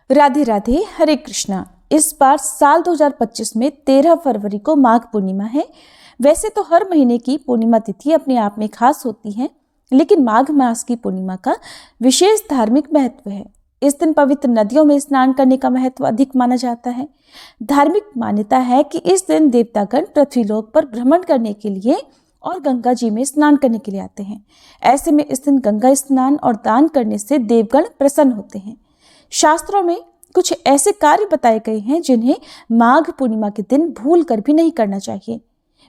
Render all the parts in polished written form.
राधे राधे, हरे कृष्णा। इस बार साल 2025 में 13 फरवरी को माघ पूर्णिमा है। वैसे तो हर महीने की पूर्णिमा तिथि अपने आप में खास होती है, लेकिन माघ मास की पूर्णिमा का विशेष धार्मिक महत्व है। इस दिन पवित्र नदियों में स्नान करने का महत्व अधिक माना जाता है। धार्मिक मान्यता है कि इस दिन देवतागण पृथ्वीलोक पर भ्रमण करने के लिए और गंगा जी में स्नान करने के लिए आते हैं। ऐसे में इस दिन गंगा स्नान और दान करने से देवगण प्रसन्न होते हैं। शास्त्रों में कुछ ऐसे कार्य बताए गए हैं जिन्हें माघ पूर्णिमा के दिन भूल कर भी नहीं करना चाहिए।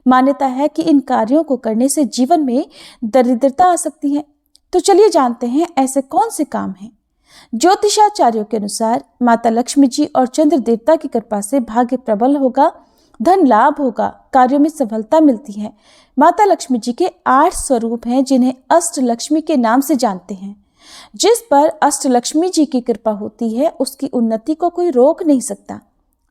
मान्यता है कि इन कार्यों को करने से जीवन में दरिद्रता आ सकती है। तो चलिए जानते हैं ऐसे कौन से काम हैं। ज्योतिषाचार्यों के अनुसार माता लक्ष्मी जी और चंद्र देवता की कृपा से भाग्य प्रबल होगा, धन लाभ होगा, कार्यों में सफलता मिलती है। माता लक्ष्मी जी के 8 स्वरूप हैं जिन्हें अष्ट लक्ष्मी के नाम से जानते हैं। जिस पर अष्ट लक्ष्मी जी की कृपा होती है उसकी उन्नति को कोई रोक नहीं सकता,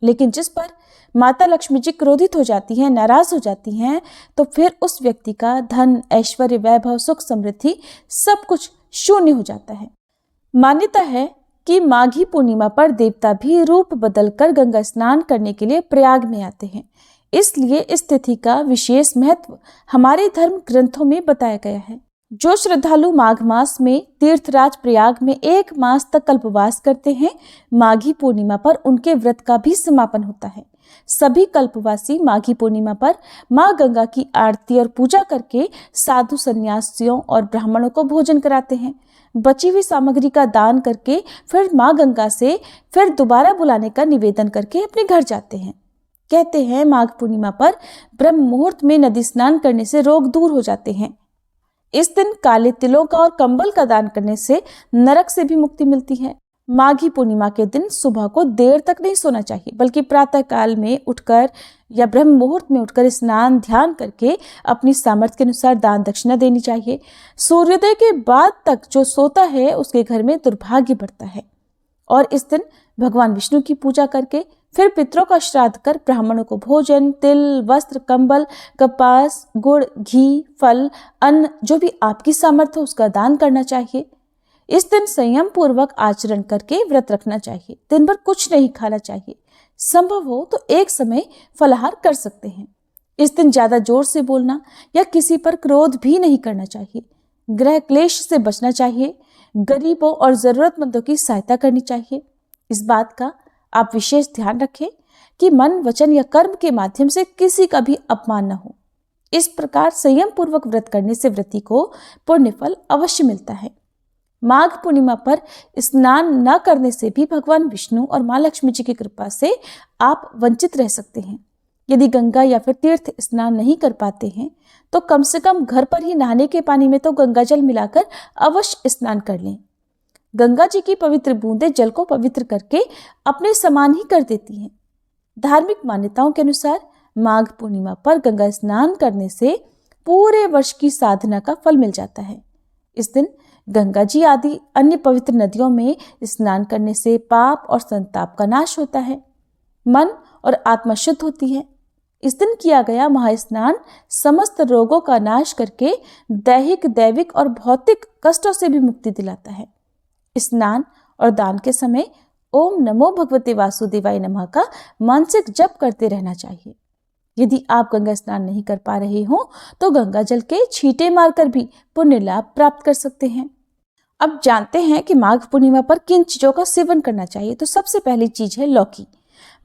लेकिन जिस पर माता लक्ष्मी जी क्रोधित हो जाती हैं, नाराज हो जाती हैं, तो फिर उस व्यक्ति का धन, ऐश्वर्य, वैभव, सुख, समृद्धि सब कुछ शून्य हो जाता है। मान्यता है कि माघी पूर्णिमा पर देवता भी रूप बदलकर गंगा स्नान करने के लिए प्रयाग में आते हैं। इसलिए इस तिथि का विशेष महत्व हमारे धर्म ग्रंथों में बताया गया है। जो श्रद्धालु माघ मास में तीर्थराज प्रयाग में 1 मास तक कल्पवास करते हैं, माघी पूर्णिमा पर उनके व्रत का भी समापन होता है। सभी कल्पवासी माघी पूर्णिमा पर माँ गंगा की आरती और पूजा करके साधु संन्यासियों और ब्राह्मणों को भोजन कराते हैं। बची हुई सामग्री का दान करके फिर माँ गंगा से फिर दोबारा बुलाने का निवेदन करके अपने घर जाते हैं। कहते हैं माघ पूर्णिमा पर ब्रह्म मुहूर्त में नदी स्नान करने से रोग दूर हो जाते हैं। इस दिन काले तिलों का और कंबल का दान करने से नरक से भी मुक्ति मिलती है। माघी पूर्णिमा के दिन सुबह को देर तक नहीं सोना चाहिए, बल्कि प्रातः काल में उठकर या ब्रह्म मुहूर्त में उठकर स्नान ध्यान करके अपनी सामर्थ्य के अनुसार दान दक्षिणा देनी चाहिए। सूर्योदय के बाद तक जो सोता है उसके घर में दुर्भाग्य बढ़ता है। और इस दिन भगवान विष्णु की पूजा करके फिर पितरों का श्राद्ध कर ब्राह्मणों को भोजन, तिल, वस्त्र, कंबल, कपास, गुड़, घी, फल, अन्न जो भी आपकी सामर्थ्य हो उसका दान करना चाहिए। इस दिन संयम पूर्वक आचरण करके व्रत रखना चाहिए। दिन भर कुछ नहीं खाना चाहिए। संभव हो तो एक समय फलाहार कर सकते हैं। इस दिन ज्यादा जोर से बोलना या किसी पर क्रोध भी नहीं करना चाहिए। गृह क्लेश से बचना चाहिए। गरीबों और जरूरतमंदों की सहायता करनी चाहिए। इस बात का आप विशेष ध्यान रखें कि मन, वचन या कर्म के माध्यम से किसी का भी अपमान न हो। इस प्रकार संयम पूर्वक व्रत करने से व्रती को पुण्य फल अवश्य मिलता है। माघ पूर्णिमा पर स्नान न करने से भी भगवान विष्णु और माँ लक्ष्मी जी की कृपा से आप वंचित रह सकते हैं। यदि गंगा या फिर तीर्थ स्नान नहीं कर पाते हैं तो कम से कम घर पर ही नहाने के पानी में तो गंगा जल मिलाकर अवश्य स्नान कर लें। गंगा जी की पवित्र बूंदें जल को पवित्र करके अपने समान ही कर देती हैं। धार्मिक मान्यताओं के अनुसार माघ पूर्णिमा पर गंगा स्नान करने से पूरे वर्ष की साधना का फल मिल जाता है। इस दिन गंगा जी आदि अन्य पवित्र नदियों में स्नान करने से पाप और संताप का नाश होता है। मन और आत्मा शुद्ध होती है। इस दिन किया गया महास्नान समस्त रोगों का नाश करके दैहिक, दैविक और भौतिक कष्टों से भी मुक्ति दिलाता है। स्नान और दान के समय ओम नमो भगवते वासुदेवाय नमः का मानसिक जप करते रहना चाहिए। यदि आप गंगा स्नान नहीं कर पा रहे हो तो गंगा जल के छींटे मारकर भी पुण्य लाभ प्राप्त कर सकते हैं। अब जानते हैं कि माघ पूर्णिमा पर किन चीजों का सेवन करना चाहिए। तो सबसे पहली चीज है लौकी।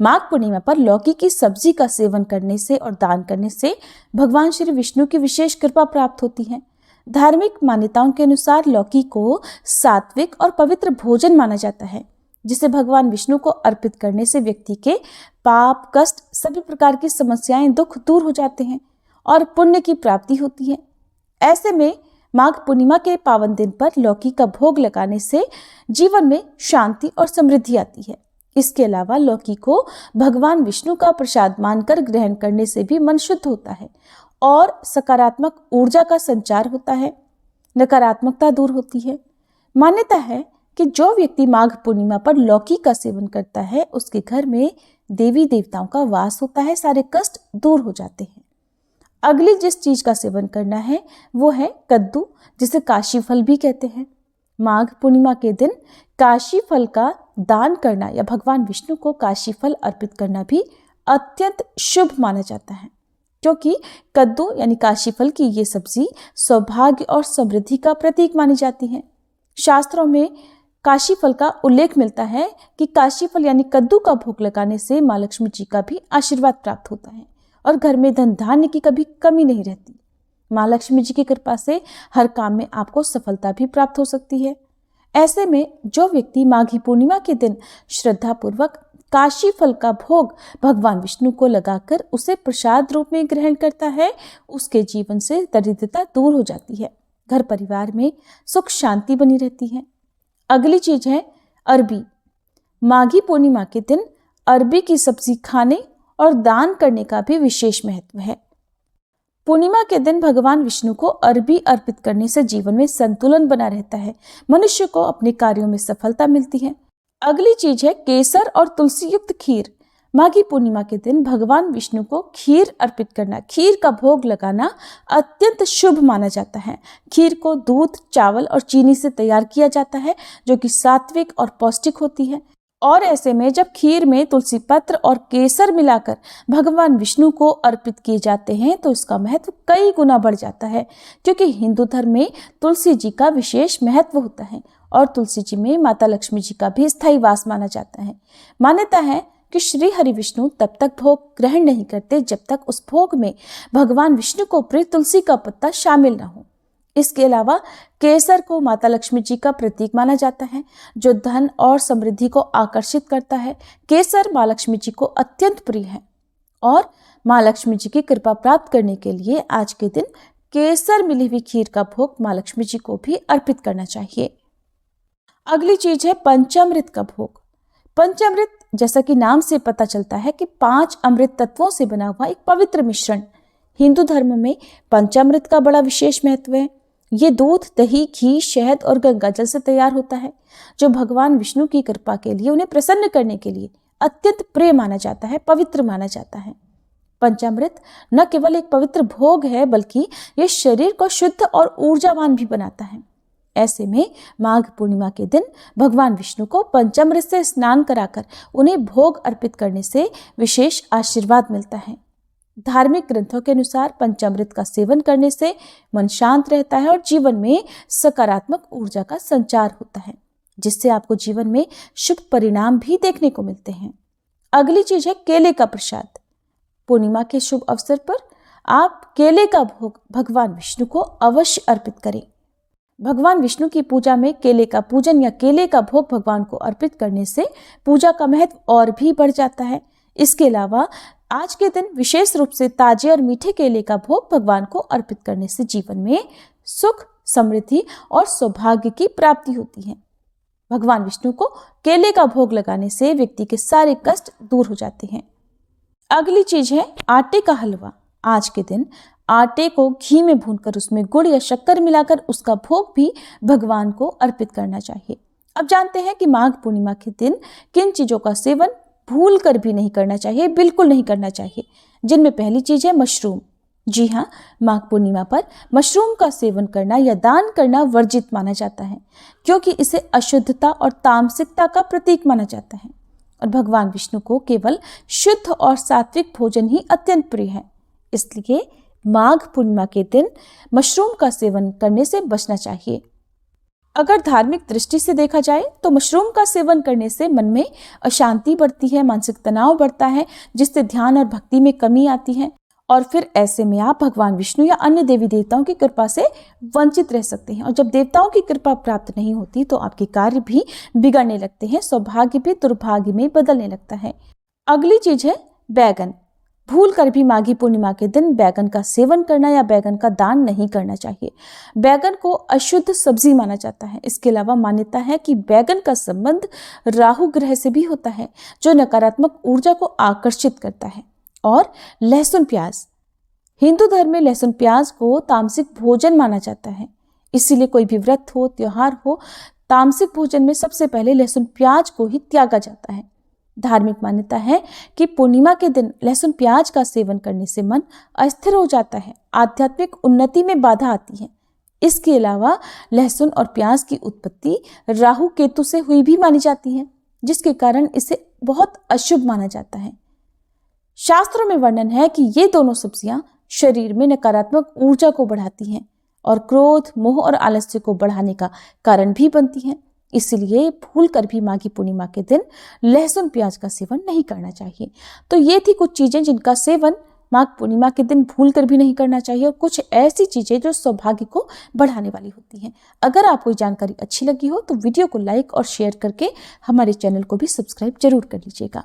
माघ पूर्णिमा पर लौकी की सब्जी का सेवन करने से और दान करने से भगवान श्री विष्णु की विशेष कृपा प्राप्त होती है। धार्मिक मान्यताओं के अनुसार लौकी को सात्विक और पवित्र भोजन माना जाता है, जिसे भगवान विष्णु को अर्पित करने से व्यक्ति के पाप, कष्ट, सभी प्रकार की समस्याएं, दुख दूर हो जाते हैं और पुण्य की प्राप्ति होती है। ऐसे में माघ पूर्णिमा के पावन दिन पर लौकी का भोग लगाने से जीवन में शांति और समृद्धि आती है। इसके अलावा लौकी को भगवान विष्णु का प्रसाद मानकर ग्रहण करने से भी मन शुद्ध होता है और सकारात्मक ऊर्जा का संचार होता है, नकारात्मकता दूर होती है। मान्यता है कि जो व्यक्ति माघ पूर्णिमा पर लौकी का सेवन करता है उसके घर में देवी देवताओं का वास होता है, सारे कष्ट दूर हो जाते हैं। अगली जिस चीज का सेवन करना है वो है कद्दू, जिसे काशी फल भी कहते हैं। माघ पूर्णिमा के दिन काशी फल का दान करना या भगवान विष्णु को काशी फल अर्पित करना भी अत्यंत शुभ माना जाता है, क्योंकि कद्दू यानी काशी फल की ये सब्जी सौभाग्य और समृद्धि का प्रतीक मानी जाती है। शास्त्रों में काशी फल का उल्लेख मिलता है कि काशी फल यानी कद्दू का भोग लगाने से माँ लक्ष्मी जी का भी आशीर्वाद प्राप्त होता है और घर में धन धान्य की कभी कमी नहीं रहती। माँ लक्ष्मी जी की कृपा से हर काम में आपको सफलता भी प्राप्त हो सकती है। ऐसे में जो व्यक्ति माघी पूर्णिमा के दिन श्रद्धापूर्वक काशी फल का भोग भगवान विष्णु को लगाकर उसे प्रसाद रूप में ग्रहण करता है, उसके जीवन से दरिद्रता दूर हो जाती है, घर परिवार में सुख शांति बनी रहती है। अगली चीज है अरबी। माघी पूर्णिमा के दिन अरबी की सब्जी खाने और दान करने का भी विशेष महत्व है। पूर्णिमा के दिन भगवान विष्णु को अरबी अर्पित करने से जीवन में संतुलन बना रहता है, मनुष्य को अपने कार्यों में सफलता मिलती है। अगली चीज है केसर और तुलसी युक्त खीर। माघी पूर्णिमा के दिन भगवान विष्णु को खीर अर्पित करना, खीर का भोग लगाना अत्यंत शुभ माना जाता है। खीर को दूध, चावल और चीनी से तैयार किया जाता है, जो कि सात्विक और पौष्टिक होती है। और ऐसे में जब खीर में तुलसी पत्र और केसर मिलाकर भगवान विष्णु को अर्पित किए जाते हैं तो इसका महत्व कई गुना बढ़ जाता है, क्योंकि हिंदू धर्म में तुलसी जी का विशेष महत्व होता है और तुलसी जी में माता लक्ष्मी जी का भी स्थायी वास माना जाता है। मान्यता है कि श्री हरि विष्णु तब तक भोग ग्रहण नहीं करते जब तक उस भोग में भगवान विष्णु को प्रिय तुलसी का पत्ता शामिल न हो। इसके अलावा केसर को माता लक्ष्मी जी का प्रतीक माना जाता है, जो धन और समृद्धि को आकर्षित करता है। केसर माँ लक्ष्मी जी को अत्यंत प्रिय है और माँ लक्ष्मी जी की कृपा प्राप्त करने के लिए आज के दिन केसर मिली हुई खीर का भोग माँ लक्ष्मी जी को भी अर्पित करना चाहिए। अगली चीज है पंचामृत का भोग। पंचामृत, जैसा कि नाम से पता चलता है कि 5 अमृत तत्वों से बना हुआ एक पवित्र मिश्रण। हिंदू धर्म में पंचामृत का बड़ा विशेष महत्व है। ये दूध, दही, घी, शहद और गंगाजल से तैयार होता है, जो भगवान विष्णु की कृपा के लिए, उन्हें प्रसन्न करने के लिए अत्यंत प्रिय माना जाता है, पवित्र माना जाता है। पंचामृत न केवल एक पवित्र भोग है, बल्कि ये शरीर को शुद्ध और ऊर्जावान भी बनाता है। ऐसे में माघ पूर्णिमा के दिन भगवान विष्णु को पंचामृत से स्नान कराकर उन्हें भोग अर्पित करने से विशेष आशीर्वाद मिलता है। धार्मिक ग्रंथों के अनुसार पंचामृत का सेवन करने से मन शांत रहता है और जीवन में सकारात्मक ऊर्जा का संचार होता है, जिससे आपको जीवन में शुभ परिणाम भी देखने को मिलते हैं। अगली चीज है केले का प्रसाद। पूर्णिमा के शुभ अवसर पर आप केले का भोग भगवान विष्णु को अवश्य अर्पित करें। भगवान विष्णु की पूजा में केले का पूजन या केले का भोग भगवान को अर्पित करने से पूजा का महत्व और भी बढ़ जाता है। इसके अलावा आज के दिन विशेष रूप से ताजे और मीठे केले का भोग भगवान को अर्पित करने से जीवन में सुख, समृद्धि और सौभाग्य की प्राप्ति होती है। भगवान विष्णु को केले का भोग लगाने से व्यक्ति के सारे कष्ट दूर हो जाते हैं। अगली चीज है आटे का हलवा। आज के दिन आटे को घी में भूनकर उसमें गुड़ या शक्कर मिलाकर उसका भोग भी भगवान को अर्पित करना चाहिए। अब जानते हैं कि माघ पूर्णिमा के दिन किन चीजों का सेवन भूल कर भी नहीं करना चाहिए, बिल्कुल नहीं करना चाहिए, जिनमें पहली चीज है मशरूम। जी हाँ, माघ पूर्णिमा पर मशरूम का सेवन करना या दान करना वर्जित माना जाता है, क्योंकि इसे अशुद्धता और तामसिकता का प्रतीक माना जाता है और भगवान विष्णु को केवल शुद्ध और सात्विक भोजन ही अत्यंत प्रिय है। इसलिए माघ पूर्णिमा के दिन मशरूम का सेवन करने से बचना चाहिए। अगर धार्मिक दृष्टि से देखा जाए तो मशरूम का सेवन करने से मन में अशांति बढ़ती है, मानसिक तनाव बढ़ता है, जिससे ध्यान और भक्ति में कमी आती है और फिर ऐसे में आप भगवान विष्णु या अन्य देवी देवताओं की कृपा से वंचित रह सकते हैं और जब देवताओं की कृपा प्राप्त नहीं होती तो आपके कार्य भी बिगड़ने लगते हैं, सौभाग्य भी दुर्भाग्य में बदलने लगता है। अगली चीज है बैगन। भूल कर भी माघी पूर्णिमा के दिन बैगन का सेवन करना या बैगन का दान नहीं करना चाहिए। बैगन को अशुद्ध सब्जी माना जाता है। इसके अलावा मान्यता है कि बैगन का संबंध राहु ग्रह से भी होता है, जो नकारात्मक ऊर्जा को आकर्षित करता है। और लहसुन प्याज, हिंदू धर्म में लहसुन प्याज को तामसिक भोजन माना जाता है, इसीलिए कोई भी व्रत हो, त्योहार हो, तामसिक भोजन में सबसे पहले लहसुन प्याज को ही त्यागा जाता है। धार्मिक मान्यता है कि पूर्णिमा के दिन लहसुन प्याज का सेवन करने से मन अस्थिर हो जाता है, आध्यात्मिक उन्नति में बाधा आती है। इसके अलावा लहसुन और प्याज की उत्पत्ति राहु केतु से हुई भी मानी जाती है, जिसके कारण इसे बहुत अशुभ माना जाता है। शास्त्रों में वर्णन है कि ये दोनों सब्जियां शरीर में नकारात्मक ऊर्जा को बढ़ाती हैं और क्रोध, मोह और आलस्य को बढ़ाने का कारण भी बनती हैं। इसलिए भूल कर भी माघी पूर्णिमा के दिन लहसुन प्याज का सेवन नहीं करना चाहिए। तो ये थी कुछ चीजें जिनका सेवन माघ पूर्णिमा के दिन भूल कर भी नहीं करना चाहिए, और कुछ ऐसी चीजें जो सौभाग्य को बढ़ाने वाली होती हैं। अगर आपको ये जानकारी अच्छी लगी हो तो वीडियो को लाइक और शेयर करके हमारे चैनल को भी सब्सक्राइब जरूर कर लीजिएगा।